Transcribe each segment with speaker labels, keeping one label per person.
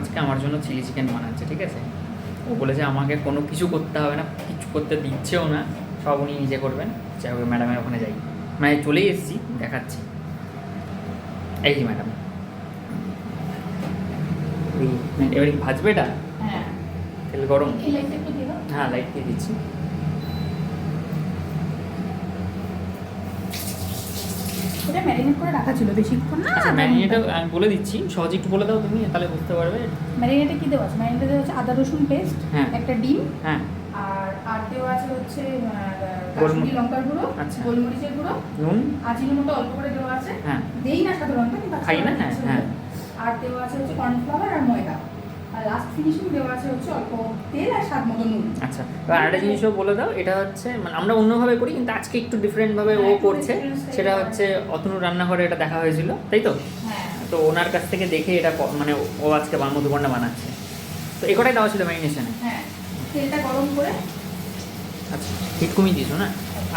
Speaker 1: আজকে আমার জন্য চিলি চিকেন বানাচ্ছে, ঠিক আছে। ও বলেছে আমাকে কোনো কিছু করতে হবে না, কিছু করতে দিচ্ছেও না, সব উনি নিজে করবেন। যাই হোক ম্যাডামের ওখানে যাই, মানে চলেই এসেছি, দেখাচ্ছি। এই যে ম্যাডাম, এবার ভাজবে এটা?
Speaker 2: হ্যাঁ,
Speaker 1: তেল গরম?
Speaker 2: এই লাইটটা একটু দিও।
Speaker 1: হ্যাঁ, লাইট দিয়ে দিচ্ছি।
Speaker 2: এটা ম্যারিনেট করে রাখা ছিল বেশিক্ষণ না।
Speaker 1: আচ্ছা, ম্যারিনেটটা আমি বলে দিচ্ছি, সহজে একটু বলে দাও তুমি, তাহলে বুঝতে পারবে।
Speaker 2: ম্যারিনেটে কি দেওয়া আছে? ম্যারিনেটে দেওয়া আছে আদা রসুন পেস্ট,
Speaker 1: হ্যাঁ।
Speaker 2: একটা ডিম,
Speaker 1: হ্যাঁ,
Speaker 2: আর দেওয়া আছে হচ্ছে কাশ্মীরি লঙ্কার গুঁড়ো,
Speaker 1: আচ্ছা।
Speaker 2: গোলমরিচের গুঁড়ো,
Speaker 1: নুন।
Speaker 2: আজিনোমোটো অল্প করে দেওয়া আছে।
Speaker 1: হ্যাঁ।
Speaker 2: দেই না সাধারণত, কিন্তু
Speaker 1: খাই না, হ্যাঁ, হ্যাঁ।
Speaker 2: আর দেওয়া আছে হচ্ছে কর্নফ্লাওয়ার আর ময়দা। আর লাস্ট ফিনিশিং দেওয়া আছে হচ্ছে অল্প তেল আর স্বাদ মতো নুন।
Speaker 1: আচ্ছা, এবার আরেকটা জিনিসও বলে দাও। এটা হচ্ছে মানে আমরা অন্যভাবে করি, কিন্তু আজকে একটু ডিফারেন্টভাবে ও করছে। সেটা হচ্ছে অতনু রান্নাঘরে এটা দেখা হয়েছিল, তাই তো?
Speaker 2: হ্যাঁ।
Speaker 1: তো ওনার কাছ থেকে দেখে এটা মানে ও আজকে মধুবনটা বানাচ্ছে। তো এ কটাই দেওয়া ছিল ম্যারিনেশনে?
Speaker 2: হ্যাঁ, তেলটা গরম করে।
Speaker 1: আচ্ছা, হিট কমিয়ে দিয়েছো না?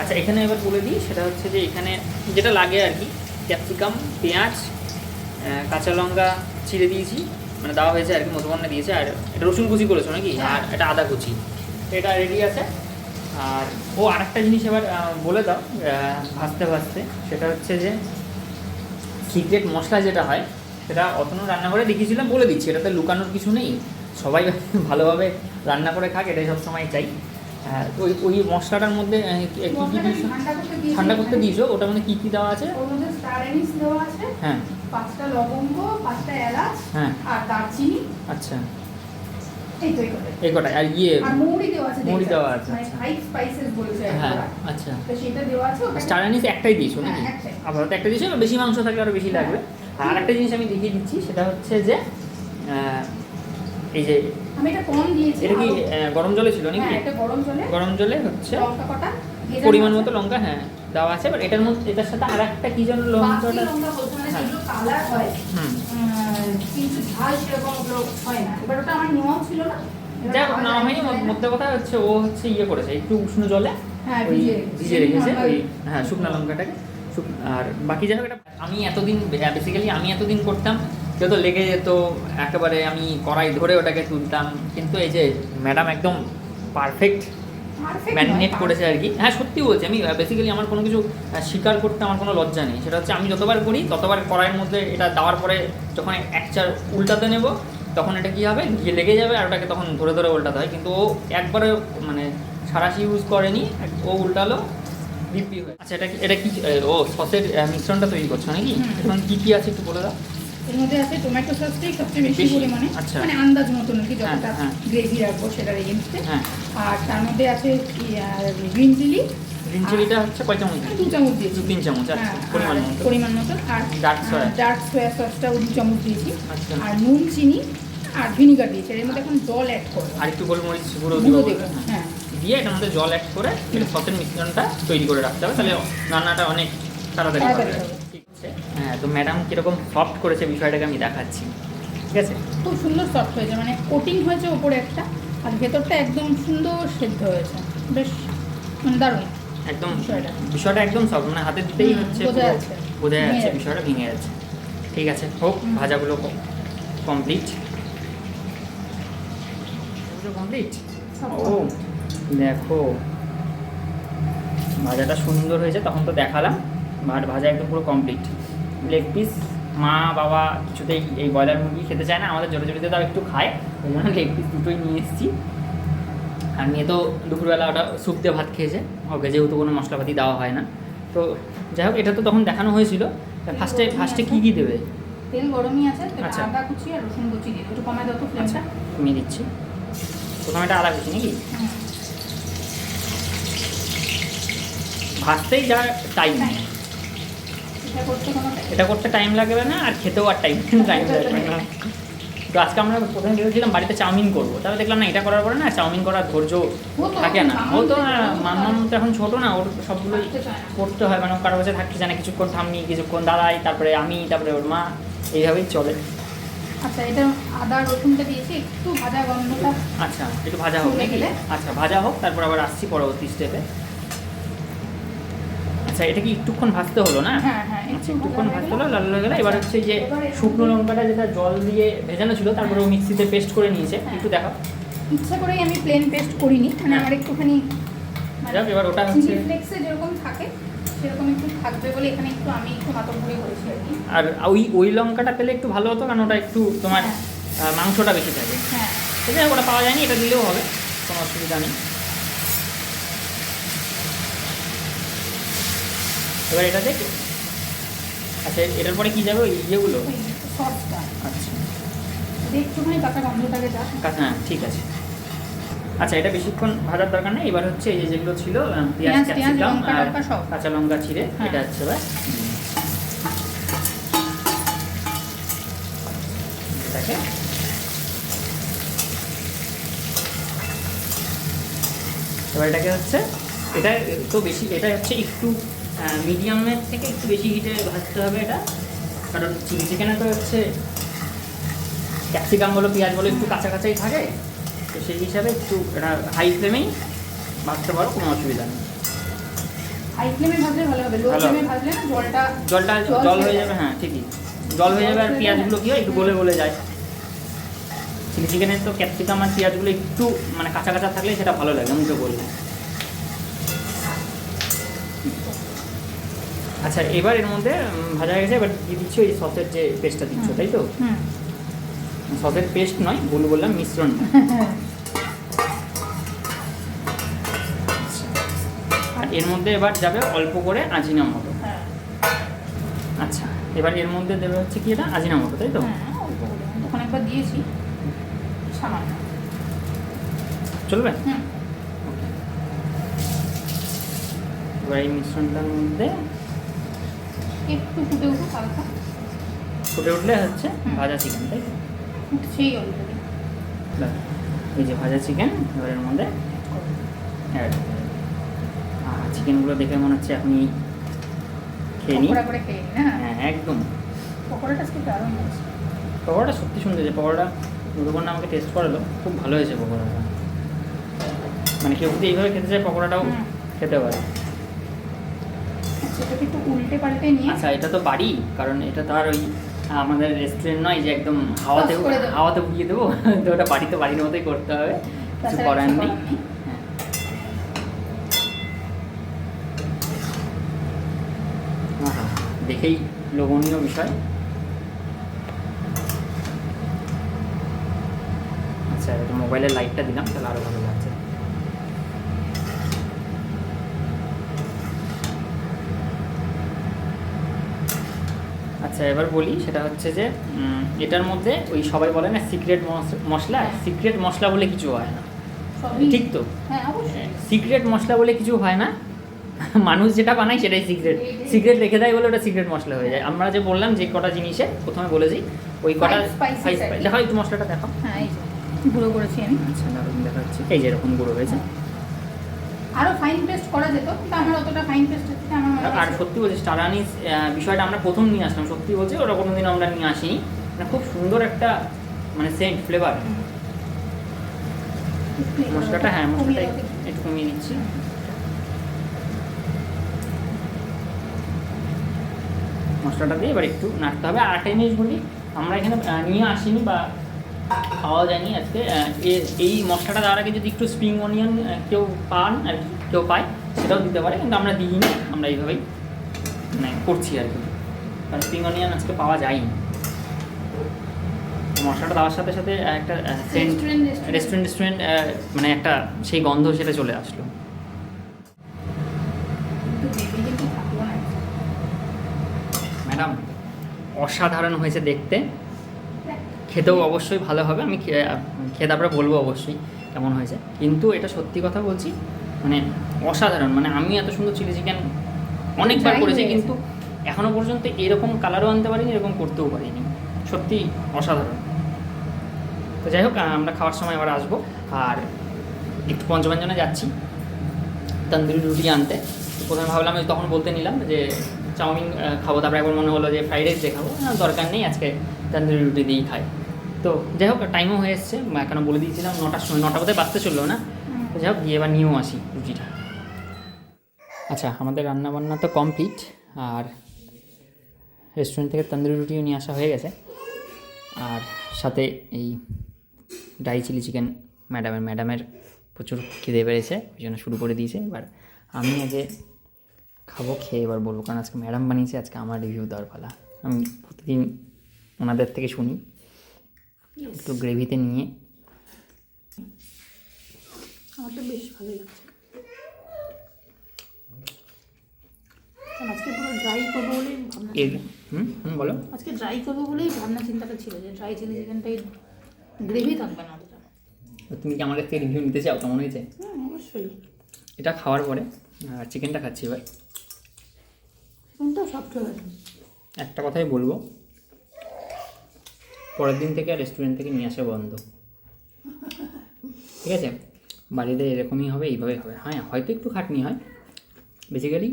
Speaker 1: আচ্ছা, এখানে এবার বলে দিই, সেটা হচ্ছে যে এখানে যেটা লাগে আর কি, ক্যাপসিকাম, পেঁয়াজ, কাঁচা লঙ্কা ছিঁড়ে দিয়েছি, মানে দেওয়া হয়েছে আর কি, মধুবন্না দিয়েছে। আর এটা রসুন কুচি করেছো নাকি? আর এটা আদা কুচি, এটা রেডি আছে। আর ও আরেকটা জিনিস এবার বলে দাও ভাজতে ভাজতে, সেটা হচ্ছে যে সিক্রেট মশলা যেটা হয়, সেটা অতনু রান্নাঘরে দেখিয়েছিলাম, বলে দিচ্ছি, এটাতে লুকানোর কিছু নেই, সবাই ভালোভাবে রান্না করে খাক, এটাই সবসময় চাই। তো ওই মশলাটার মধ্যে কী কী দিয়েছো? ঠান্ডা করতে দিয়েছো? ওটার মধ্যে কী কী দেওয়া আছে?
Speaker 2: ওর মধ্যে স্টার অ্যানিস দেওয়া আছে,
Speaker 1: হ্যাঁ,
Speaker 2: 5টা লবঙ্গ, 5টা এলাচ,
Speaker 1: হ্যাঁ,
Speaker 2: আর দারচিনি।
Speaker 1: আচ্ছা,
Speaker 2: এই তো এই কটাই।
Speaker 1: এই কটাই। আর
Speaker 2: আর মৌরি দেওয়া আছে,
Speaker 1: মৌরি দেওয়া আছে,
Speaker 2: মানে
Speaker 1: আচ্ছা।
Speaker 2: 5 স্পাইসেস বলেছে
Speaker 1: হ্যাঁ,
Speaker 2: একবার।
Speaker 1: আচ্ছা।
Speaker 2: তো সেটা দেওয়া আছে।
Speaker 1: স্টার অ্যানিস একটাই দিয়েছো নাকি?
Speaker 2: হ্যাঁ, একটাই।
Speaker 1: আপাতত একটা দিয়েছো, বেশি মাংস থাকলে আরও বেশি লাগবে। আর আরেকটা জিনিস আমি দেখিয়ে দিচ্ছি, সেটা হচ্ছে যে এই যে
Speaker 2: আমি এটা কম দিয়েছি।
Speaker 1: এটা কি গরম জলে ছিল নাকি?
Speaker 2: হ্যাঁ, এটা গরম জলে।
Speaker 1: গরম জলে হচ্ছে
Speaker 2: লঙ্কা কটা
Speaker 1: পরিমাণ মতো লঙ্কা, হ্যাঁ, দেওয়া আছে। এবার এটার মধ্যে, এটার সাথে আর একটা কি যেন লঙ্কাটা,
Speaker 2: লঙ্কা বলতে মানে
Speaker 1: হ্যাঁ।
Speaker 2: যেগুলো কালার হয়,
Speaker 1: হুম,
Speaker 2: কিন্তু ঝাল সেরকম ওগুলো হয় না। এবার ওটা আমার নেওয়াও ছিল না।
Speaker 1: যাই হোক, না হয়নি। মধ্যে কথা হচ্ছে ও হচ্ছে ইয়ে করেছে একটু উষ্ণ জলে,
Speaker 2: হ্যাঁ,
Speaker 1: ওই ভিজে রেখেছে
Speaker 2: normal।
Speaker 1: ওই, হ্যাঁ, শুকনো লঙ্কাটাকে। আর বাকি যাই হোক, এটা আমি এতদিন করতাম, যত লেগে যেত, একেবারে আমি কড়াই ধরে ওটাকে তুলতাম। কিন্তু এই যে ম্যাডাম একদম পারফেক্ট ম্যারিনেট করেছে আর কি। হ্যাঁ, সত্যি বলছি, আমি বেসিক্যালি আমার কোনো কিছু স্বীকার করতে আমার কোনো লজ্জা নেই। সেটা হচ্ছে আমি যতবার করি ততবার কড়াইয়ের মধ্যে এটা দেওয়ার পরে যখন এক চার উল্টাতে নেব, তখন এটা কী হবে, গিয়ে লেগে যাবে, আর ওটাকে তখন ধরে ধরে উল্টাতে হয়। কিন্তু ও একবারে মানে সাঁড়াশি ইউজ করেনি, ও উল্টালো, দিব্যি হয়ে। আচ্ছা, এটা কি ও সসের মিশ্রণটা তৈরি করছো নাকি? এখন কী কী আছে একটু বলে দাও।
Speaker 2: এর মধ্যে আছে টমেটো সসটাই সবচেয়ে বেশি
Speaker 1: বেশি?
Speaker 2: পরিমাণে,
Speaker 1: আচ্ছা।
Speaker 2: মানে আন্দাজ মতন আর কি,
Speaker 1: হ্যাঁ,
Speaker 2: যতটা
Speaker 1: হ্যাঁ।
Speaker 2: গ্রেভি রাখবো সেটার এগেনস্টে।
Speaker 1: হ্যাঁ।
Speaker 2: আর তার মধ্যে আছে গ্রিন চিলি।
Speaker 1: গ্রিন চিলিটা হচ্ছে কয় চামচ?
Speaker 2: 2 চামচ দিয়েছি।
Speaker 1: 2-3 চামচ, আচ্ছা,
Speaker 2: হ্যাঁ,
Speaker 1: পরিমাণ মতো।
Speaker 2: আর
Speaker 1: ডার্ক সয়া।
Speaker 2: ডার্ক সয়া সসটাও 2 চামচ দিয়েছি।
Speaker 1: আচ্ছা।
Speaker 2: আর নুন, চিনি আর ভিনিগার দিয়েছি। এর মধ্যে এখন জল অ্যাড করবো।
Speaker 1: আর একটু গোলমরিচ গুঁড়ো
Speaker 2: গুঁড়ো
Speaker 1: দেবো,
Speaker 2: দেবো, হ্যাঁ।
Speaker 1: দিয়ে এটার মধ্যে জল অ্যাড করে এটা সসের মিশ্রণটা তৈরি করে রাখতে হবে, তাহলে রান্নাটা অনেক তাড়াতাড়ি হবে। ঠিক আছে। হ্যাঁ, তো ম্যাডাম কীরকম সফট করেছে বিষয়টাকে আমি দেখাচ্ছি, ঠিক আছে।
Speaker 2: খুব সুন্দর সফট হয়েছে, মানে কোটিং হয়েছে ওপরে একটা, আর ভেতরটা একদম সুন্দর সেদ্ধ হয়েছে, বেশ মানে দারুণ
Speaker 1: একদম
Speaker 2: বিষয়টা।
Speaker 1: বিষয়টা একদম সব, মানে হাতে দিতেই হচ্ছে
Speaker 2: বোঝা
Speaker 1: পুরো
Speaker 2: যাচ্ছে।
Speaker 1: বোঝা
Speaker 2: ভেঙে
Speaker 1: যাচ্ছে
Speaker 2: যাচ্ছে।
Speaker 1: বিষয়টা ভেঙে যাচ্ছে। ঠিক আছে, হোক, ভাজাগুলো কমপ্লিট। কমপ্লিট। ও দেখো, ভাজাটা সুন্দর হয়েছে, তখন তো দেখালাম। আর ভাজা একদম পুরো কমপ্লিট। লেগ পিস মা বাবা কিছুতেই এই ব্রয়লার মুরগি খেতে চায় না, আমাদের জোরে জোরিতে তাও একটু খায়, ওই জন্য লেগ পিস দুটোই নিয়ে এসেছি। আর নিয়ে তো দুপুরবেলা ওটা স্যুপ দিয়ে ভাত খেয়েছে, ওকে যেহেতু কোনো মশলাপাতি দেওয়া হয় না। তো যাই হোক, এটা তো তখন দেখানো হয়েছিল। ফার্স্টে কী কী দেবে?
Speaker 2: তেল গরমই আছে,
Speaker 1: আচ্ছা।
Speaker 2: আদা কুচি আর রসুন কুচি দিয়ে একটু কমায় দাও তো
Speaker 1: আচ্ছা,
Speaker 2: ফ্লেমটা।
Speaker 1: কমিয়ে দিচ্ছি। প্রথমে এটা আদা কুচি নাকি? ভাজতেই যা টাইম নেয়, এটা করতে টাইম লাগবে না, আর খেতেও আর টাইম লাগবে না। তো আজকে আমরা প্রথমে ভেবেছিলাম বাড়িতে চাউমিন করবো, তবে দেখলাম না, এটা করার পরে না চাউমিন করার ধৈর্য থাকে না। ও তো মাম্মাম তো এখন ছোটো না, ওর সবগুলোই করতে হয়, মানে কারো কাছে থাকতে চায় না, কিছুক্ষণ ঠাম্মি, কিছুক্ষণ দাদাই, তারপরে আমি, তারপরে ওর মা, এইভাবেই চলে।
Speaker 2: আচ্ছা, এটা আদা রসুনটা দিয়েছি, একটু ভাজা গন্ধটা।
Speaker 1: আচ্ছা, একটু ভাজা হোক নাকি? আচ্ছা, ভাজা হোক, তারপর আবার আসছি পরবর্তী স্টেপে। আচ্ছা এটা কি একটুক্ষণ ভাজতে হলো না?
Speaker 2: হ্যাঁ হ্যাঁ
Speaker 1: আচ্ছা একটুক্ষণ ভাজতে হলো, লাল হয়ে গেলো। এবার হচ্ছে যে শুকনো লঙ্কাটা যেটা জল দিয়ে ভেজানো ছিল তারপরে ও মিক্সিতে পেস্ট করে নিয়েছে, একটু দেখাও।
Speaker 2: ইচ্ছা করেই আমি প্লেন পেস্ট করিনি, মানে
Speaker 1: হ্যাঁ।
Speaker 2: আমার একটুখানি
Speaker 1: যাক এবার ওটা হচ্ছে,
Speaker 2: চিলি ফ্লেক্সে যেরকম থাকে সেরকম একটু থাকবে বলে এখানে একটু আমি একটু মাতম করে করেছি আর কি।
Speaker 1: আর ওই লঙ্কাটা পেলে একটু ভালো হতো, কারণ ওটা একটু তোমার মাংসটা বেশি থাকে।
Speaker 2: হ্যাঁ
Speaker 1: ঠিক আছে, ওটা পাওয়া যায়নি, এটা দিলেও হবে, কোনো অসুবিধা নেই। এবার এটা দেখ। আচ্ছা এটার পরে কি যাবে, ওই ইয়েগুলো?
Speaker 2: সসটা
Speaker 1: আচ্ছা
Speaker 2: একটুখানি কাঁচা গন্ধটাকে যা।
Speaker 1: হ্যাঁ ঠিক আছে। আচ্ছা এটা বেশিক্ষণ ভাজার দরকার নেই। এবার হচ্ছে এই যে যেগুলো ছিল পেঁয়াজ,
Speaker 2: পেঁয়াজ,
Speaker 1: ক্যাপসিকাম
Speaker 2: লঙ্কা
Speaker 1: আর
Speaker 2: টঙ্কা সব।
Speaker 1: কাঁচা লঙ্কা ছিঁড়ে
Speaker 2: হ্যাঁ।
Speaker 1: এটা হচ্ছে এবার এটাকে এবার এটাকে হচ্ছে, এটা তো বেশি, এটা হচ্ছে একটু মিডিয়ামের থেকে একটু বেশি হিটে ভাজতে হবে এটা, কারণ চিলি চিকেনে তো হচ্ছে ক্যাপসিকাম বলো পেঁয়াজ বলো একটু কাছাকাছি থাকে, তো সেই হিসাবে একটু এটা হাই ফ্লেমেই ভাজতে পারো, কোনো অসুবিধা নেই।
Speaker 2: হাই ফ্লেমে ভাজলে ভালো হবে, লো
Speaker 1: ভালো
Speaker 2: ফ্লেমে
Speaker 1: হবে।
Speaker 2: ভাজলে না জলটা
Speaker 1: জল হয়ে যাবে। হ্যাঁ ঠিকই, জল হয়ে যাবে আর পেঁয়াজগুলো কি হয় একটু গলে গলে যায়। চিলি চিকেনের তো ক্যাপসিকাম আর পেঁয়াজগুলো একটু মানে কাঁচা কাঁচা থাকলে সেটা ভালো লাগে মুখে বললে। আচ্ছা এবার এর মধ্যে ভাজা হয়ে গেছে, এবার দিয়ে দিচ্ছি ওই সসের যে পেস্টটা দিচ্ছ, তাই তো?
Speaker 2: হুম
Speaker 1: সসের পেস্ট নয়, বললাম মিশ্রণ। আর এর মধ্যে এবার যাবে অল্প করে আজিনামোটো।
Speaker 2: হ্যাঁ
Speaker 1: আচ্ছা এবার এর মধ্যে দেবে হচ্ছে কি, এটা আজিনামোটো, তাই তো?
Speaker 2: হ্যাঁ অল্প করে ওখানে একবার দিয়েছি সামান্য।
Speaker 1: চলবে।
Speaker 2: হুম
Speaker 1: এবার এই মিশ্রণটার মধ্যে
Speaker 2: একটু ফুটে উঠুক হালকা,
Speaker 1: ফুটে উঠলে হচ্ছে ভাজা চিকেন, তাই তো?
Speaker 2: উঠছেই অলরেডি।
Speaker 1: ব্যাস, এই যে ভাজা চিকেন এবার এর মধ্যে অ্যাড। চিকেনগুলো দেখে মনে হচ্ছে আপনি খেয়ে নিই।
Speaker 2: পকোড়া করে খেয়ে নিই না?
Speaker 1: হ্যাঁ একদম।
Speaker 2: পকোড়াটা আজকে দারুণ হয়েছে।
Speaker 1: পকোড়াটা সত্যি সুন্দর হয়েছে। পকোড়াটা মধুকন্যা আমাকে টেস্ট করালো, খুব ভালো হয়েছে পকোড়াটা। মানে কেউ যদি এইভাবে খেতে চায় পকোড়াটাও খেতে পারে।
Speaker 2: সেটাকে একটু উল্টে পাল্টে নিয়ে
Speaker 1: আচ্ছা এটা তো বাড়ি, কারণ এটা তো আর ওই আমাদের রেস্টুরেন্ট নয় যে একদম হাওয়াতে
Speaker 2: Toss করে দেবো।
Speaker 1: হাওয়াতে উঠিয়ে দেবো। তো ওটা বাড়িতে বাড়ির মতোই করতে হবে, কিছু
Speaker 2: তাছাড়া
Speaker 1: করার
Speaker 2: কিছু
Speaker 1: নেই।
Speaker 2: করার নেই।
Speaker 1: আহা, দেখেই লোভনীয় বিষয়। আচ্ছা এটা মোবাইলের লাইটটা দিলাম, তাহলে আরও ভালো লাগছে। আচ্ছা এবার বলি, সেটা হচ্ছে যে এটার মধ্যে ওই সবাই বলে না সিক্রেট মশলা, সিক্রেট মশলা বলে কিছু হয় না,
Speaker 2: সবই
Speaker 1: ঠিক তো?
Speaker 2: হ্যাঁ অবশ্যই।
Speaker 1: সিক্রেট মশলা বলে কিছু হয় না, মানুষ যেটা বানায় সেটাই সিক্রেট। সিক্রেট রেখে দেয় বলে ওটা সিক্রেট মশলা হয়ে যায়। আমরা যে বললাম যে কটা জিনিসে প্রথমে বলেছি, ওই কটা
Speaker 2: Spices আর কি।
Speaker 1: দেখো একটু মশলাটা দেখো।
Speaker 2: হ্যাঁ এই যে গুঁড়ো করেছি আমি।
Speaker 1: আচ্ছা দারুণ দেখা যাচ্ছে, এই যে এরকম গুঁড়ো হয়েছে।
Speaker 2: আরো ফাইন পেস্ট করা যেত, কিন্তু আমার অতটা ফাইন পেস্ট থেকে আমার মনে
Speaker 1: আর
Speaker 2: হচ্ছে
Speaker 1: সত্যি বলছি স্টার আনিস বিষয়টা আমরা প্রথম নিয়ে আসলাম, সত্যি বলছি ওটা কোনোদিন আমরা নিয়ে আসিনি। মানে খুব সুন্দর একটা মানে সেন্ট ফ্লেভার মশলাটা। হ্যাঁ মশলাটা একটু কমিয়ে নিচ্ছি। মশলাটা দিয়ে এবার একটু নাড়তে হবে। আর একটা জিনিস বলি, আমরা এখানে নিয়ে আসিনি বা খাওয়া যায়নি আজকে, এই মশলাটা দেওয়ার আগে যদি একটু স্প্রিং অনিয়ন কেউ পান আর কি, কেউ পায় সেটাও দিতে পারে, কিন্তু আমরা দিইনি, আমরা এইভাবেই মানে করছি আর কি, কারণ স্প্রিং অনিয়ন আজকে পাওয়া যায়নি। মশলাটা দেওয়ার সাথে সাথে একটা সেন্ট রেস্টুরেন্ট মানে একটা সেই গন্ধ সেটা চলে আসলো।
Speaker 2: একটু বেবি কিন্তু থাকলো না।
Speaker 1: ম্যাডাম অসাধারণ হয়েছে দেখতে, খেতেও অবশ্যই ভালো হবে। আমি খেয়ে তারপরে বলবো অবশ্যই কেমন হয়েছে, কিন্তু এটা সত্যি কথা বলছি মানে অসাধারণ। মানে আমি এত সুন্দর চিলি চিকেন অনেকবার
Speaker 2: যাই
Speaker 1: করেছি,
Speaker 2: হয়েছে।
Speaker 1: কিন্তু এখনও পর্যন্ত এরকম কালারও আনতে পারিনি, এরকম করতেও পারিনি, সত্যি অসাধারণ। তো যাই হোক আমরা খাওয়ার সময় আবার আসবো। আর একটু পঞ্চব্যঞ্জনে যাচ্ছি তন্দুরি রুটি আনতে। প্রথমে ভাবলাম তখন বলতে নিলাম যে চাউমিন খাবো, তারপরে একবার মনে হলো যে ফ্রাইড রাইস দিয়ে খাবো, দরকার নেই আজকে তন্দুরি রুটি দিয়েই খাই। তো যাই হোক টাইমও হয়ে এসছে, কেন বলে দিয়েছিলাম 9টার সময়, 9টা বোধহয় বাজতে চললো না। তো যাই হোক গিয়ে এবার নিয়েও আসি রুটিটা। আচ্ছা, আমাদের রান্নাবান্না তো কমপ্লিট, আর রেস্টুরেন্ট থেকে তন্দুরি রুটিও নিয়ে আসা হয়ে গেছে, আর সাথে এই ড্রাই চিলি চিকেন ম্যাডামের প্রচুর খিদে পেয়েছে, ওই জন্য শুরু করে দিয়েছে। এবার আমি আগে খাবো, খেয়ে এবার বলবো, কারণ আজকে ম্যাডাম বানিয়েছে, আজকে আমার রিভিউ দেওয়ার পালা। আমি প্রতিদিন ওনাদের থেকে শুনি, একটু গ্রেভিতে নিয়ে।
Speaker 2: আমার তো বেশ ভালোই লাগছে। আজকে পুরো ড্রাই করবো বলেই ভাবনা,
Speaker 1: বলো।
Speaker 2: আজকে ড্রাই করবো বলেই ভাবনা চিন্তাটা ছিল যে ড্রাই চিলি চিকেনটাই গ্রেভি থাকবে না অতটা।
Speaker 1: তুমি কি আমার কাছ থেকে রিভিউ নিতে চাও কেমন হয়েছে?
Speaker 2: অবশ্যই।
Speaker 1: এটা খাওয়ার পরে চিকেনটা খাচ্ছি এবার।
Speaker 2: চিকেনটাও সফট হয়ে গেছে।
Speaker 1: একটা কথাই বলবো, পরের দিন থেকে রেস্টুরেন্ট থেকে নিয়ে আসা বন্ধ, ঠিক আছে? বাড়িতে এরকমই হবে, এইভাবেই হবে। হ্যাঁ, হয়তো একটু খাটনি হয়। বেসিক্যালি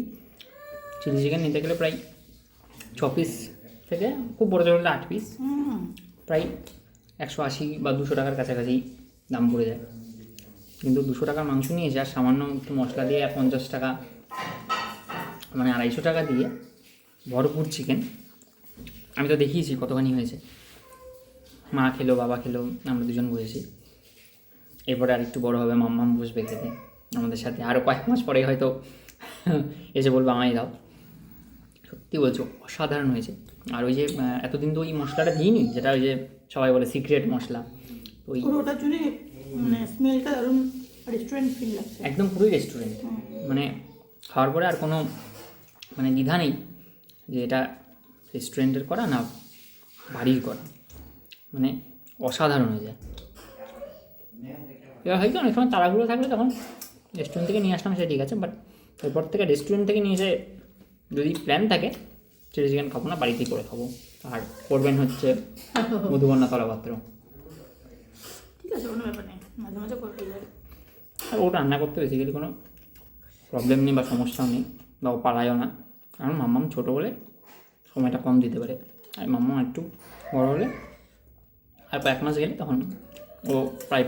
Speaker 1: চিলি চিকেন নিতে গেলে প্রায় 6 পিস থেকে খুব বড় জোর হলে 8 পিস, প্রায় 180 বা 200 টাকার কাছাকাছি দাম পড়ে যায়। কিন্তু 200 টাকার মাংস নিয়েছে, আর সামান্য একটু মশলা দিয়ে 50 টাকা, মানে 250 টাকা দিয়ে ভরপুর চিকেন। আমি তো দেখিয়েছি কতখানি হয়েছে। মা খেলো, বাবা খেলো, আমরা দুজন বসেছি। এরপরে আর একটু বড়ো হবে, মাম্মাম বসবে খেতে আমাদের সাথে। আরও কয়েক মাস পরে হয়তো এসে বলবো আমায় দাও। সত্যি বলছো, অসাধারণ হয়েছে। আর ওই যে এতদিন তো ওই মশলাটা দিইনি, যেটা ওই যে সবাই বলে সিক্রেট মশলা, ওই
Speaker 2: ওটার জন্য মানে স্মেলটা দারুণ রেস্টুরেন্ট ফিল লাগছে,
Speaker 1: একদম পুরোই রেস্টুরেন্ট। মানে খাওয়ার পরে আর কোনো মানে দ্বিধা নেই যে এটা রেস্টুরেন্টের করা না বাড়ির করা, মানে অসাধারণ হয়ে যায়। এবার হয়তো অনেক সময় তাড়াগুলো থাকলে তখন রেস্টুরেন্ট থেকে নিয়ে আসলাম, সেটা ঠিক আছে। বাট এরপর থেকে রেস্টুরেন্ট থেকে নিয়ে এসে যদি প্ল্যান থাকে চিলি চিকেন খাবো না, বাড়িতেই করে খাবো। আর করবেন হচ্ছে মধুবর্ণা তলাপাত্র।
Speaker 2: ঠিক আছে, কোনো ব্যাপার নেই, মাঝে মাঝে করতে যায়।
Speaker 1: আর ওটা রান্না করতে বেসিক্যালি কোনো প্রবলেম নেই বা সমস্যাও নেই, বা ও পারায়ও না। কারণ মাম্মাম ছোটো বলে সময়টা কম দিতে পারে, আর মাম্মাম একটু বড়ো হলে আর 1 মাস গেলে তখন ও প্রায়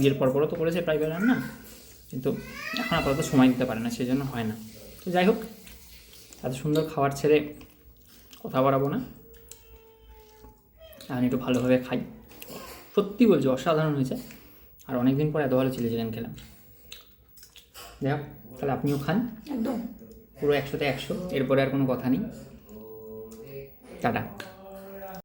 Speaker 1: বিয়ের পরও তো করেছে প্রায় রান্না, কিন্তু এখন আপাতত সময় দিতে পারে না, সেই জন্য হয় না। তো যাই হোক, এত সুন্দর খাবার ছেড়ে কথা বাড়াবো না, এখন একটু ভালোভাবে খাই। সত্যি বলছি, অসাধারণ হয়েছে। আর অনেক দিন পর এত ভালো চিলি চিকেন খেলাম। যাই হোক, তাহলে আপনিও খান
Speaker 2: একদম
Speaker 1: পুরো 100তে 100, এরপরে আর কোনো কথা নেই। টাটা।